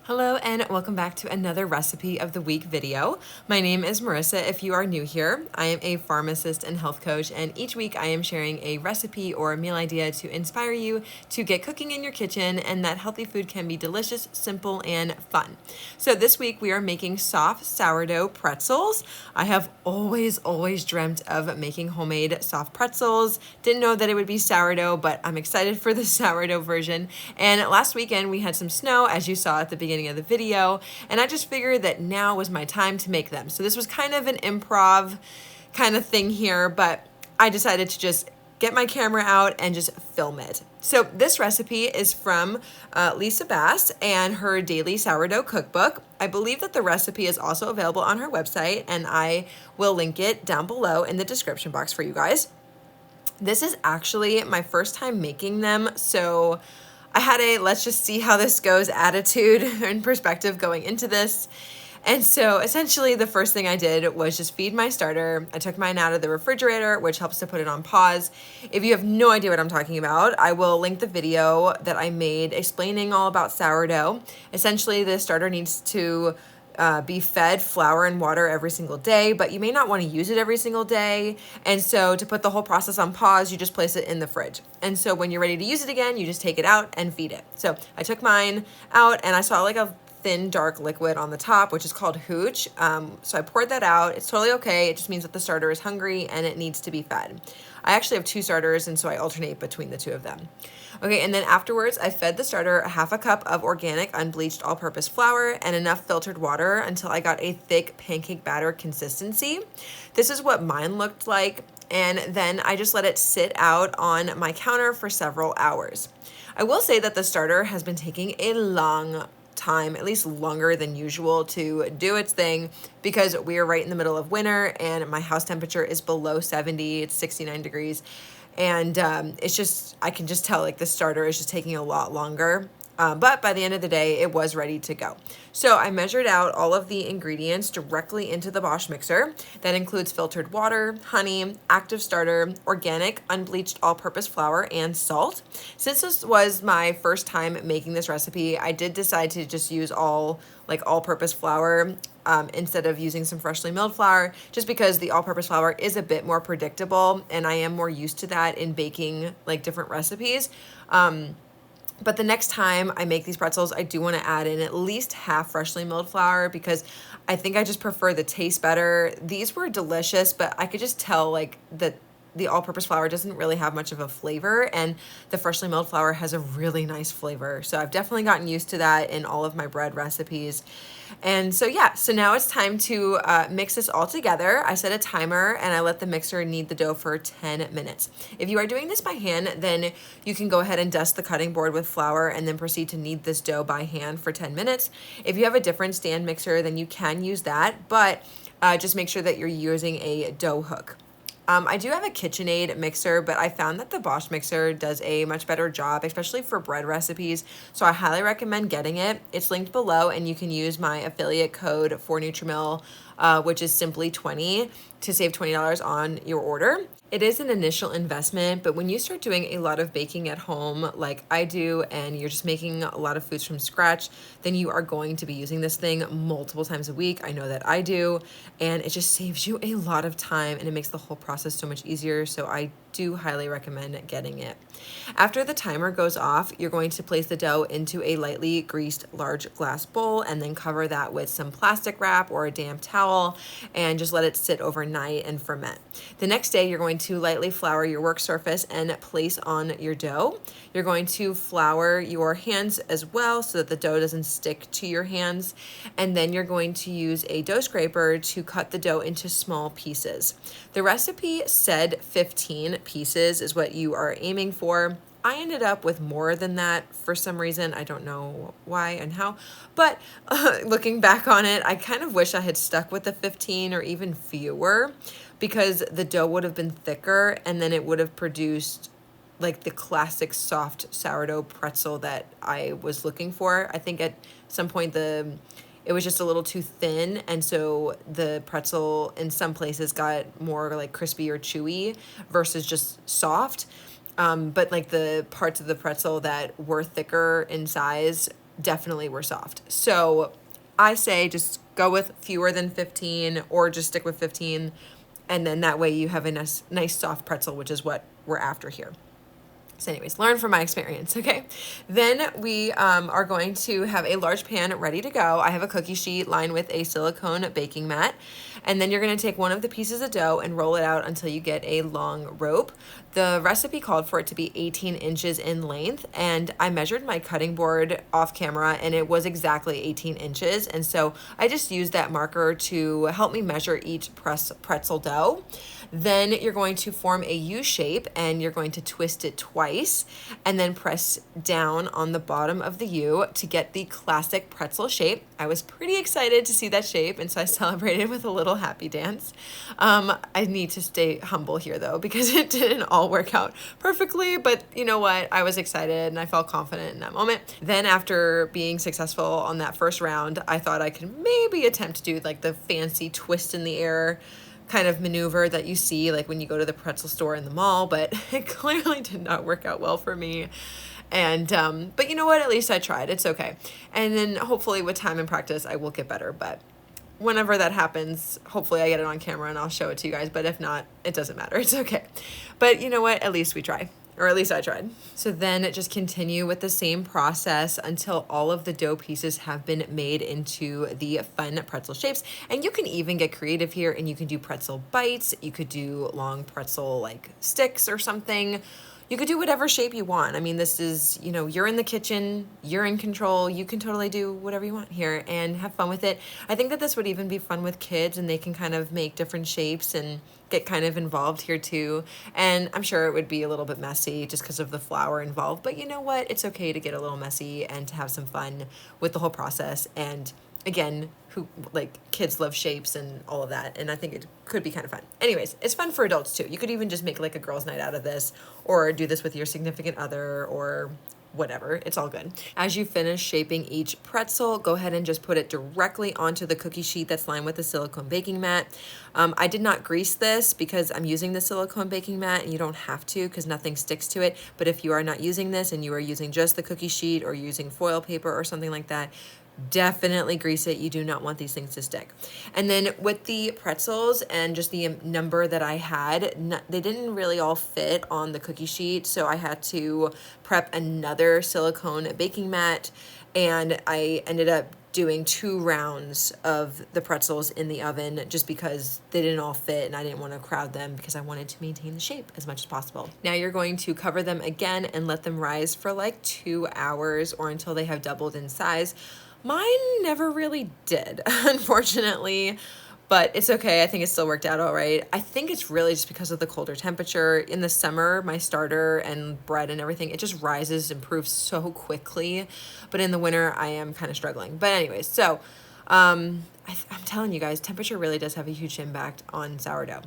Hello and welcome back to another recipe of the week video. My name is Marissa. If you are new here, I am a pharmacist and health coach, and each week I am sharing a recipe or a meal idea to inspire you to get cooking in your kitchen and that healthy food can be delicious, simple, and fun. So this week we are making soft sourdough pretzels. I have always dreamt of making homemade soft pretzels. Didn't know that it would be sourdough, but I'm excited for the sourdough version. And last weekend we had some snow, as you saw at the beginning of the video, and I just figured that now was my time to make them. So this was kind of an improv kind of thing here, but I decided to just get my camera out and just film it. So this recipe is from Lisa Bass and her daily sourdough cookbook. I believe that the recipe is also available on her website, and I will link it down below in the description box for you guys. This is actually my first time making them, so I had a let's just see how this goes attitude and perspective going into this. And so essentially the first thing I did was just feed my starter. I took mine out of the refrigerator, which helps to put it on pause. If you have no idea what I'm talking about, I will link the video that I made explaining all about sourdough. Essentially, the starter needs to be fed flour and water every single day, but you may not want to use it every single day. And so to put the whole process on pause, you just place it in the fridge. And so when you're ready to use it again, you just take it out and feed it. So I took mine out and I saw like a thin, dark liquid on the top, which is called hooch. So I poured that out. It's totally okay. It just means that the starter is hungry and it needs to be fed. I actually have two starters, and so I alternate between the two of them. Okay, and then afterwards, I fed the starter a half a cup of organic, unbleached, all-purpose flour and enough filtered water until I got a thick pancake batter consistency. This is what mine looked like, and then I just let it sit out on my counter for several hours. I will say that the starter has been taking a long time, at least longer than usual, to do its thing because we are right in the middle of winter and my house temperature is below 70. It's 69 degrees. And it's just, I can just tell like the starter is just taking a lot longer. But by the end of the day, it was ready to go. So I measured out all of the ingredients directly into the Bosch mixer. That includes filtered water, honey, active starter, organic, unbleached all-purpose flour, and salt. Since this was my first time making this recipe, I did decide to just use all-purpose flour instead of using some freshly milled flour, just because the all-purpose flour is a bit more predictable, and I am more used to that in baking like different recipes. But the next time I make these pretzels, I do want to add in at least half freshly milled flour because I think I just prefer the taste better. These were delicious, but I could just tell like that the all-purpose flour doesn't really have much of a flavor, and the freshly milled flour has a really nice flavor. So I've definitely gotten used to that in all of my bread recipes. And so yeah, so now it's time to mix this all together. I set a timer and I let the mixer knead the dough for 10 minutes. If you are doing this by hand, then you can go ahead and dust the cutting board with flour and then proceed to knead this dough by hand for 10 minutes. If you have a different stand mixer, then you can use that, but just make sure that you're using a dough hook. I do have a KitchenAid mixer, but I found that the Bosch mixer does a much better job, especially for bread recipes. So I highly recommend getting it. It's linked below, and you can use my affiliate code for Nutrimil, which is simply 20, to save $20 on your order. It is an initial investment, but when you start doing a lot of baking at home like I do, and you're just making a lot of foods from scratch, then you are going to be using this thing multiple times a week. I know that I do, and it just saves you a lot of time and it makes the whole process so much easier. So I do highly recommend getting it. After the timer goes off, you're going to place the dough into a lightly greased large glass bowl and then cover that with some plastic wrap or a damp towel and just let it sit overnight and ferment. The next day, you're going to lightly flour your work surface and place on your dough. You're going to flour your hands as well so that the dough doesn't stick to your hands. And then you're going to use a dough scraper to cut the dough into small pieces. The recipe said 15 pieces is what you are aiming for. I ended up with more than that for some reason. I don't know why and how, but looking back on it, I kind of wish I had stuck with the 15 or even fewer, because the dough would have been thicker and then it would have produced like the classic soft sourdough pretzel that I was looking for. I think at some point it was just a little too thin, and so the pretzel in some places got more like crispy or chewy versus just soft. But like the parts of the pretzel that were thicker in size definitely were soft. So I say just go with fewer than 15 or just stick with 15. And then that way you have a nice soft pretzel, which is what we're after here. So anyways, learn from my experience, okay? Then we are going to have a large pan ready to go. I have a cookie sheet lined with a silicone baking mat. And then you're gonna take one of the pieces of dough and roll it out until you get a long rope. The recipe called for it to be 18 inches in length, and I measured my cutting board off camera and it was exactly 18 inches. And so I just used that marker to help me measure each pretzel dough. Then you're going to form a U shape and you're going to twist it twice and then press down on the bottom of the U to get the classic pretzel shape. I was pretty excited to see that shape, and so I celebrated with a little happy dance. I need to stay humble here though, because it didn't all work out perfectly, but you know what? I was excited and I felt confident in that moment. Then after being successful on that first round, I thought I could maybe attempt to do like the fancy twist in the air kind of maneuver that you see like when you go to the pretzel store in the mall, but it clearly did not work out well for me. And but you know what, at least I tried. It's okay. And then hopefully with time and practice I will get better, but whenever that happens, hopefully I get it on camera and I'll show it to you guys, but if not, it doesn't matter. It's okay. But you know what, at least we try. Or at least I tried. So then just continue with the same process until all of the dough pieces have been made into the fun pretzel shapes. And you can even get creative here and you can do pretzel bites. You could do long pretzel like sticks or something. You could do whatever shape you want. I mean, this is, you know, you're in the kitchen, you're in control. You can totally do whatever you want here and have fun with it. I think that this would even be fun with kids and they can kind of make different shapes and get kind of involved here too. And I'm sure it would be a little bit messy just because of the flour involved, but you know what? It's okay to get a little messy and to have some fun with the whole process. And again, kids love shapes and all of that, and I think it could be kind of fun. Anyways, it's fun for adults too. You could even just make like a girls' night out of this, or do this with your significant other, or whatever. It's all good. As you finish shaping each pretzel, go ahead and just put it directly onto the cookie sheet that's lined with the silicone baking mat. I did not grease this because I'm using the silicone baking mat, and you don't have to because nothing sticks to it. But if you are not using this and you are using just the cookie sheet or using foil paper or something like that, definitely grease it. You do not want these things to stick. And then with the pretzels and just the number that I had, they didn't really all fit on the cookie sheet, so I had to prep another silicone baking mat, and I ended up doing 2 rounds of the pretzels in the oven just because they didn't all fit and I didn't want to crowd them because I wanted to maintain the shape as much as possible. Now you're going to cover them again and let them rise for like 2 hours or until they have doubled in size. Mine never really did, unfortunately, but it's okay. I think it still worked out all right. I think it's really just because of the colder temperature. In the summer, my starter and bread and everything, it just rises and proofs so quickly. But in the winter, I am kind of struggling. But anyways, so I'm telling you guys, temperature really does have a huge impact on sourdough.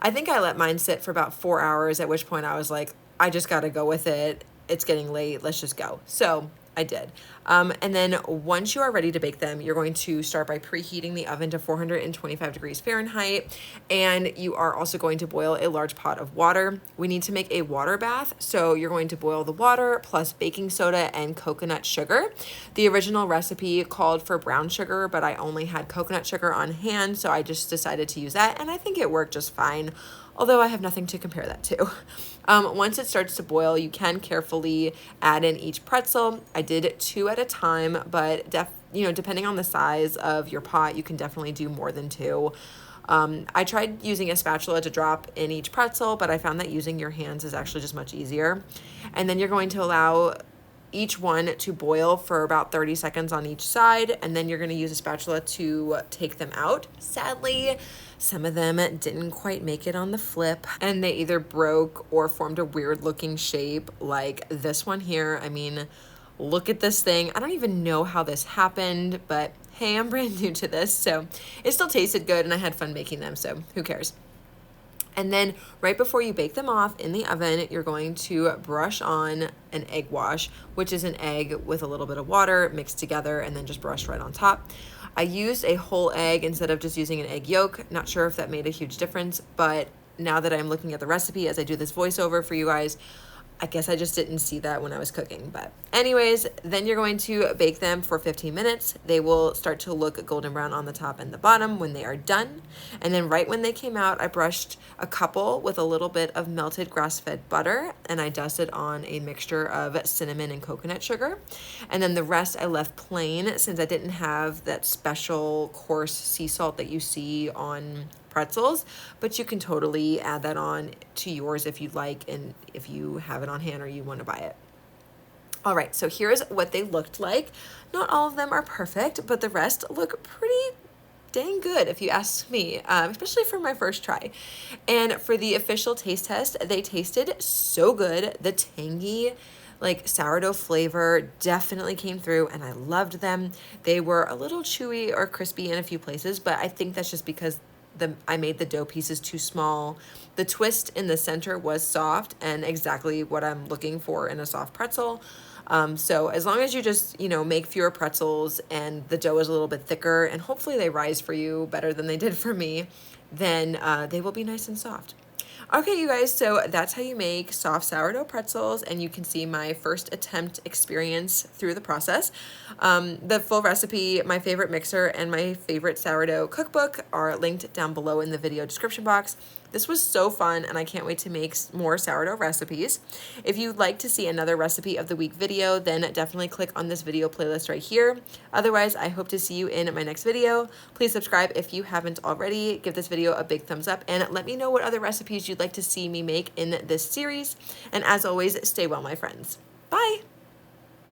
I think I let mine sit for about 4 hours, at which point I was like, I just got to go with it. It's getting late. Let's just go. So I did. And then once you are ready to bake them, you're going to start by preheating the oven to 425 degrees Fahrenheit. And you are also going to boil a large pot of water. We need to make a water bath. So you're going to boil the water plus baking soda and coconut sugar. The original recipe called for brown sugar, but I only had coconut sugar on hand. So I just decided to use that. And I think it worked just fine, although I have nothing to compare that to. Once it starts to boil, you can carefully add in each pretzel. I did 2 at a time, but depending on the size of your pot, you can definitely do more than 2. I tried using a spatula to drop in each pretzel, but I found that using your hands is actually just much easier. And then you're going to allow each one to boil for about 30 seconds on each side, and then you're going to use a spatula to take them out. Sadly, some of them didn't quite make it on the flip, and they either broke or formed a weird looking shape like this one here. I mean, look at this thing. I don't even know how this happened, but hey, I'm brand new to this, so it still tasted good and I had fun making them, so who cares? And then right before you bake them off in the oven, you're going to brush on an egg wash, which is an egg with a little bit of water mixed together and then just brushed right on top. I used a whole egg instead of just using an egg yolk. Not sure if that made a huge difference, but now that I'm looking at the recipe as I do this voiceover for you guys, I guess I just didn't see that when I was cooking. But anyways, then you're going to bake them for 15 minutes. They will start to look golden brown on the top and the bottom when they are done. And then right when they came out, I brushed a couple with a little bit of melted grass-fed butter, and I dusted on a mixture of cinnamon and coconut sugar. And then the rest I left plain since I didn't have that special coarse sea salt that you see on pretzels, but you can totally add that on to yours if you'd like, and if you have it on hand or you want to buy it. All right, so here's what they looked like. Not all of them are perfect, but the rest look pretty dang good if you ask me, especially for my first try. And for the official taste test, they tasted so good. The tangy like sourdough flavor definitely came through, and I loved them. They were a little chewy or crispy in a few places, but I think that's just because I made the dough pieces too small. The twist in the center was soft and exactly what I'm looking for in a soft pretzel. So as long as you just, make fewer pretzels and the dough is a little bit thicker and hopefully they rise for you better than they did for me, then they will be nice and soft. Okay, you guys, so that's how you make soft sourdough pretzels, and you can see my first attempt experience through the process. The full recipe, my favorite mixer, and my favorite sourdough cookbook are linked down below in the video description box. This was so fun, and I can't wait to make more sourdough recipes. If you'd like to see another recipe of the week video, then definitely click on this video playlist right here. Otherwise, I hope to see you in my next video. Please subscribe if you haven't already. Give this video a big thumbs up, and let me know what other recipes you'd like to see me make in this series. And as always, stay well, my friends. Bye!